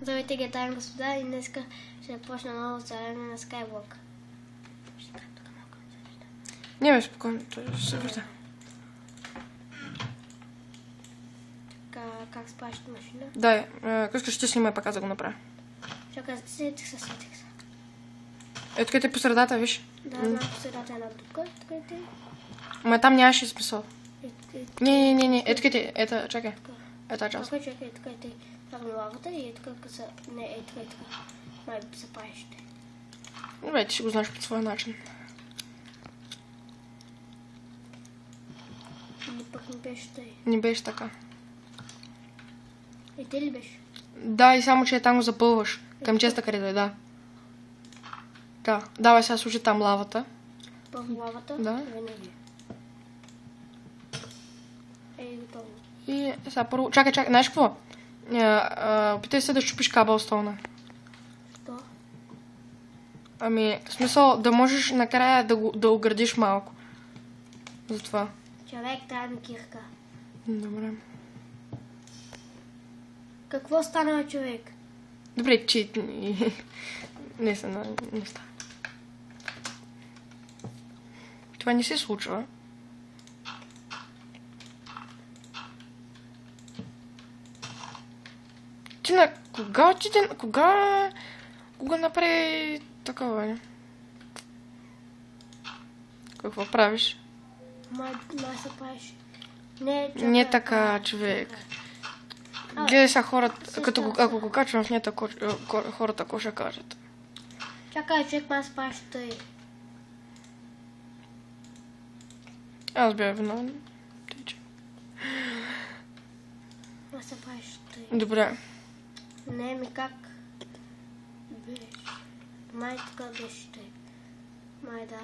Здравейте, гитарни господа, и днеска ще започна ново оцеляване на Skywalk. Не бе, спокойно, той ще се върта. Така, как спраща машина? Дай, ако искаш ще снимай пак, аз да го направя. Чакай, сетих се. Ето къде по средата, виж. Да, знам по средата една дупка, откъде ти. Ама там нямаше смисъл. Не, ето къде, ето, чакай. Така. Ето част. Чакай, откъде ти. Слагам лавата и тук са... Не, така. Май се правище. Добре, ти ще го знаеш по своя начин. Или пък не беше тъй. Не беше така. И ти ли беше? Да, и само, че там го запълваш. Към честа където е, да. Да, давай сега служи там лавата. Първо лавата? Да. Винаги. Ей, готово. И сега първо... Чакай, знаеш какво? Опитай се да щупиш кабелстоуна. Що? Ами, в смисъл да можеш накрая да оградиш малко. Затова. Човек трябва да кирка. Добре. Какво стана, човек? Добре, чит. Не са на неща. Това не се случва. Ти на кога направи такова? Какво правиш? Май се правиш. Не, чакай. Не така, човек. Гледай сега хората, ако го качвам в нета, хората какво ще кажат. Чакай, човек, ма се правиш тъй. Аз бях виновен. Ма се правиш тъй. Добре. Не, ми как? Беше. Май така беше тъй. Май да.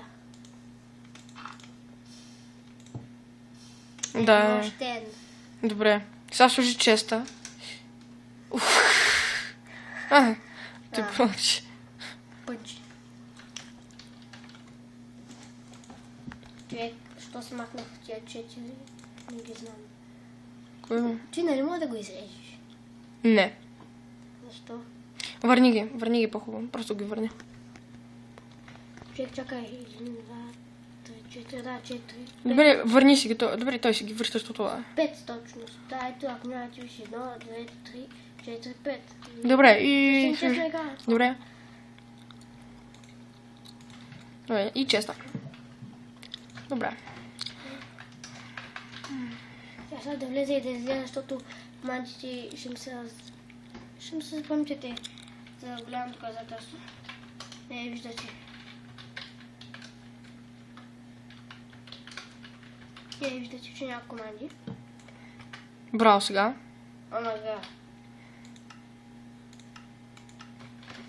Да. Още една. Добре. Сега служи честа. Ти прочи. Пънчи. Човек, що се махнах в тия 4? Не ги знам. Кой? Ти нали мога да го изрежеш? Не. Защо? Върни ги по-хубаво. Просто ги върни. Човек, чакай. 1, 2, 3, 4, да, 4. Добре, върни си ги. Добре, той си ги връща с това. 5 точно. Да, ето, ако няма ти виж 1, 2, 3, 4, 5. Добре, и... Честно игра. Добре. Добре, и честа. Добре. Тя сега да влезе и да излезе, защото мантите ще ми се запомните за голямо доказателство. Не, виждате. Виждате, че няма команди. Браво сега. Омага.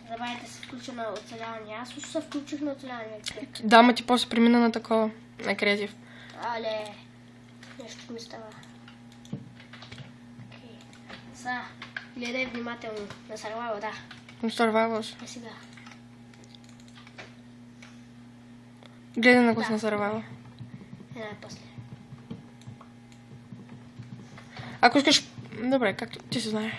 Забавяйте да се включа на оцеляване. Аз също се включих на оцеляване. Да, ма ти после премина на такова. На креатив. Але, нещо ми става. Окей. Сега, гледай внимателно на survival, да. На Survivals. Е сега. Гледай на кос на Survival. Най-после. Ако искаш... Добре, както ти се знае.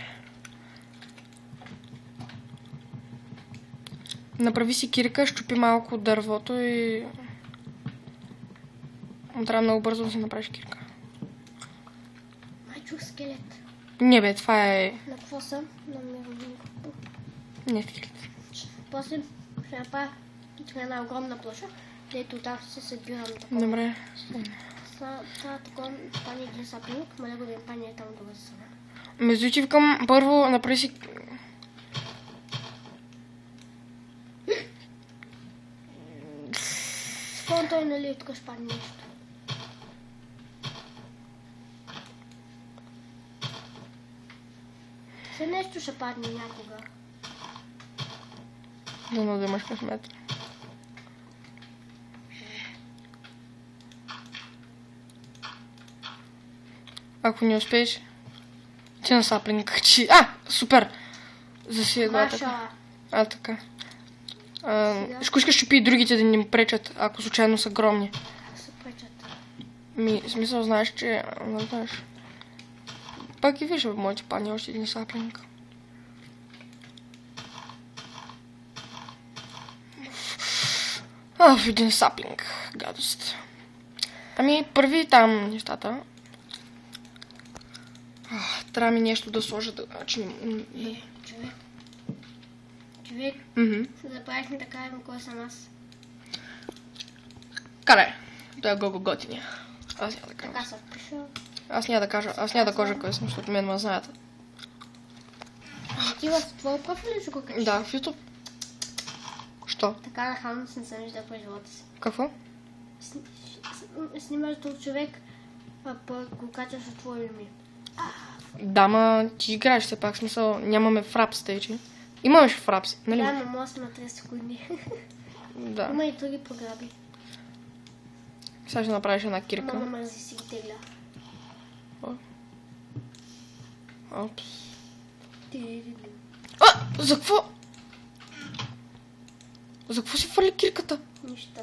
Направи си кирка, щупи малко дървото и... Трябва много бързо да си направиш кирка. Май чух скелет. Не бе, това е... На какво съм? На мировинко. Не скелет. После ще направя една огромна площа, дето там се събирам такова. Добре. Това такова пани един сапник, моля го да им пани там до възсъна. Между ти викам, първо направи си... Скоро той нали тук ще падне нещо. Се нещо ще падне някога. Да не имаш късмет. Ако не успееш, ти на саплинг. Супер! Засия го така. Така. Ще искаш щупи и другите да ни пречат, ако случайно са громни. Се пречат. Смисъл, знаеш, че... Не знаеш. Пак и виж в моите пани още един саплинг. В един саплинг. Гадост. Ами, първи там нещата. Трябва ми нещо да сложа, че не... Човек, запазихме така, кой съм аз. Карай. Той е Гого готиния. Аз няма да кажа. Така съм пришъл. Аз няма да кажа кой съм, защото мен ме знаят. Ти в твой профил ли ще го качиш? Да, в YouTube. Що? Така нахално се не съм виждал по живота си. Какво? Снимаш друг човек, а пък го качаш от твое име. Да, ма ти играеш все пак, смисъл, нямаме фрапс стейчи. Имаме фрапс, нали? Да, но може на 30 секунди. Да. Има и други програми. Сега ще направиш една кирка. Мама мързи си ги тегля. Опс. За какво? За какво си фърли кирката? Нищо.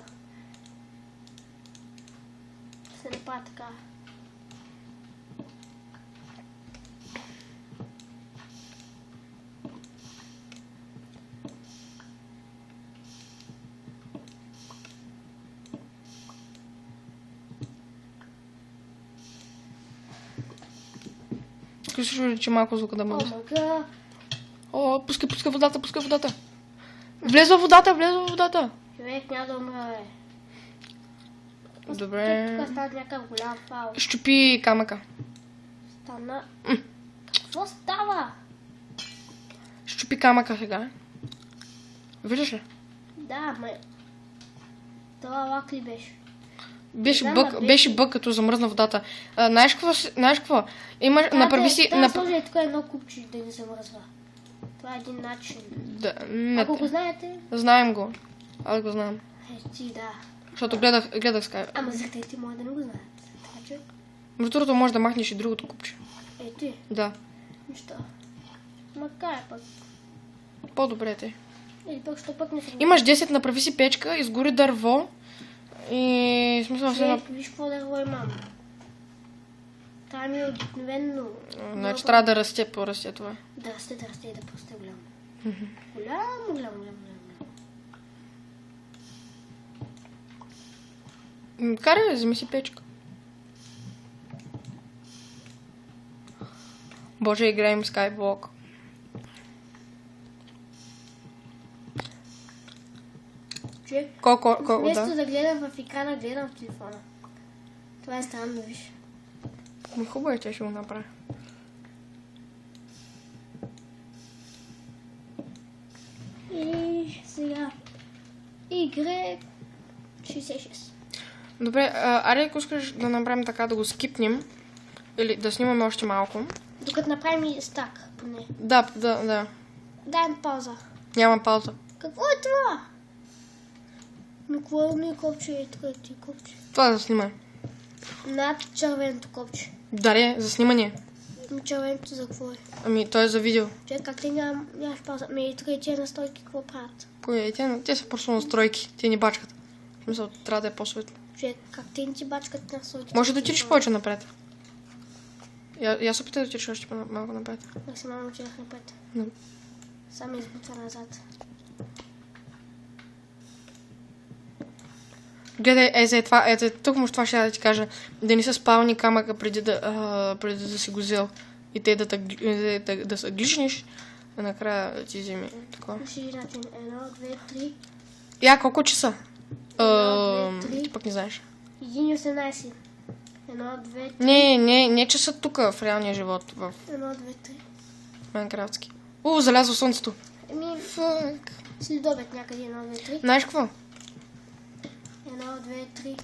Се не пада така. Искаш ли че малко звука да бъде? Омага. О, пускай водата. Влезва в водата. Човек няма да умра, бе. Добре. Тук става някакъв голям фал. Щупи камъка. Стана. Какво става? Щупи камъка сега. Виждаш ли? Да, ма... Това лак ли беше? Беше бък, като замръзна водата. Знаеш какво? Имаш, направи си... Да, сложи тук едно купче да не се мръзва. Това е един начин. Да, не. Ако го знаете... Знаем го. Аз го знам. Ти да. Защото гледах Sky. Ама зрителите може да не го знаят. Така че... Между другото може да махнеш и другото купче. Ти. Да. Нищо. Макар пък. По-добре те. Или пък, що пък не се... Имаш 10, направи си печка, изгори дърво. И смисъл Човек, виж какво дърво имам. Това ми е обикновено... Значи трябва да расте това. Да расте и да посте голямо. Голям. Карай, вземи си печка. Боже, играем Skyblock. Човек, вместо да гледам в екрана, гледам в телефона. Това е странно, виж. Хубаво е, че ще го направя. И сега... Игре 66. Добре, аре, ако искаш да направим така, да го скипнем, или да снимаме още малко. Докато направим и стак, поне. Да. Дай пауза. Няма пауза. Какво е това? Но какво е копче? Е тук ти копче. Това да снимай. Над червеното копче. Даре, за снимане. Червеното за какво е? Ами, той е за видео. Човек, как ти нямаш пауза? Тук и тия настройки какво правят? Те са просто настройки, те ни бачкат. В смисъл, трябва да е по-светло. Човек, как ти не ти бачкат настройки? Може да отидеш повече напред. Я се опитай да отидеш още малко напред. Максимално отидах напред. Само избутва назад. Гледай, тук може това ще да ти кажа. Да не са спални камъка преди да си го взел. И те да се глишнеш, а накрая да ти вземи такова. Ще начин 1, 2, 3. Колко часа? 1, 2, 3. Ти пък не знаеш. 1,18. 1, 2, 3. Не часа тук в реалния живот. В 1, 2, 3. Майнкрафтски. Залязва слънцето. Фак. Следобед някъде 1, 2, 3. Знаеш какво? 1, 2, 3.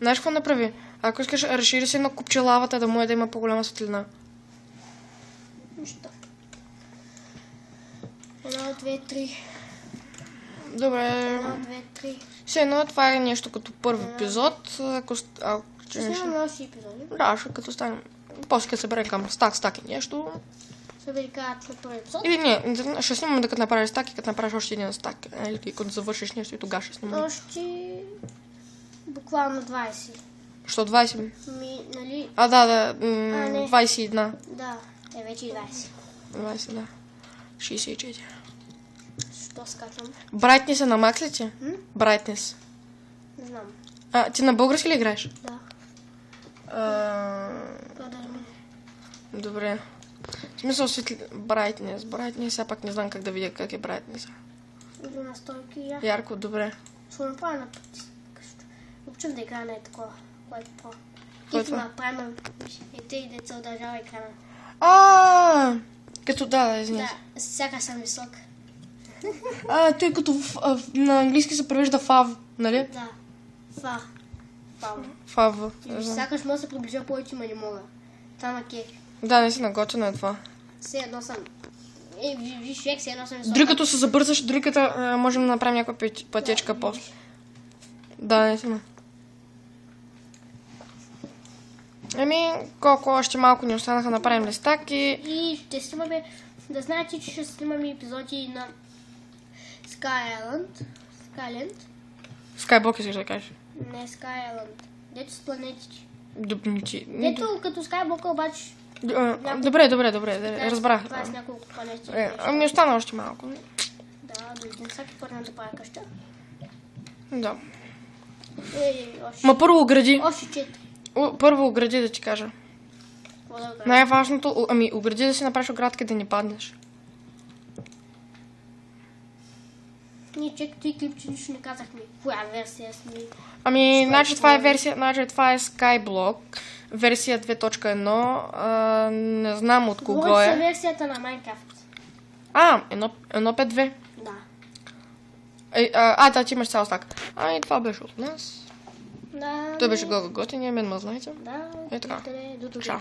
Знаеш какво направи? Ако искаш, разшири се едно купче лавата, да може да има по-голяма светлина. Нищо. 1, 2, 3. Добре. 1, 2, 3. Все едно това е нещо като първи епизод. Ще снимаме още епизоди. Да, ще като станем. После като се бъде към стак и нещо. Ще ви кажа, че първи епизод. Или не, ще снимаме да като направиш стак и като направиш още един стак. Или като завършиш нещо и тогава ще снимаме. Още буквално 20. Що 20? Нали? Да. Не. 21. Да, вече 20. 20, да. 64. То скачам. Brightness на Max ли ти? Brightness. Не знам. Ти на български ли играеш? Да. Продължи. Добре. В смисъл Brightness. Brightness, сега пак не знам как да видя как е Brightness. Иду настройки и Ярко, добре. ще го направя на път. Обичам да играя на такова, което по. Кое Ти това? направим и те деца удържава екрана. Като да, извиня. Да, сякаш съм висок. Той като на английски се превежда фав, нали? Да. Фав. Фав. Сякаш мога да се приближа повече, ма не мога. Това на кек. Да, не си наготвена е това. Все едно съм. Виж, човек, все едно съм висок. Дори като се забързаш, дори като можем да направим някаква пътечка после. Да, наистина. Колко още малко ни останаха да направим листак И ще снимаме, да знаете, че ще снимаме епизоди на Skyland. Skyblock, искаш да кажеш. Не Skyland. Дето с планетите. Дето като Skyblock обаче. Добре, разбрах. Това е с няколко планети. Ами остана още малко. Да, до един всеки път да правя къща. Да. Още. Ма първо огради. Още 4. Първо огради да ти кажа. Какво да правя? Най-важното, огради да си направиш оградка да не паднеш. Ние чекто и клипче нищо не казахме. Коя версия сме? Значи това е Skyblock. Версия 2.1. Не знам от кого Говори за е. версията на Minecraft. 1.5.2. Да. Да, ти имаш цял стак. И това беше от нас. Да. Той беше готин, мен ме знаете. Да. Е така. До тук. Чао.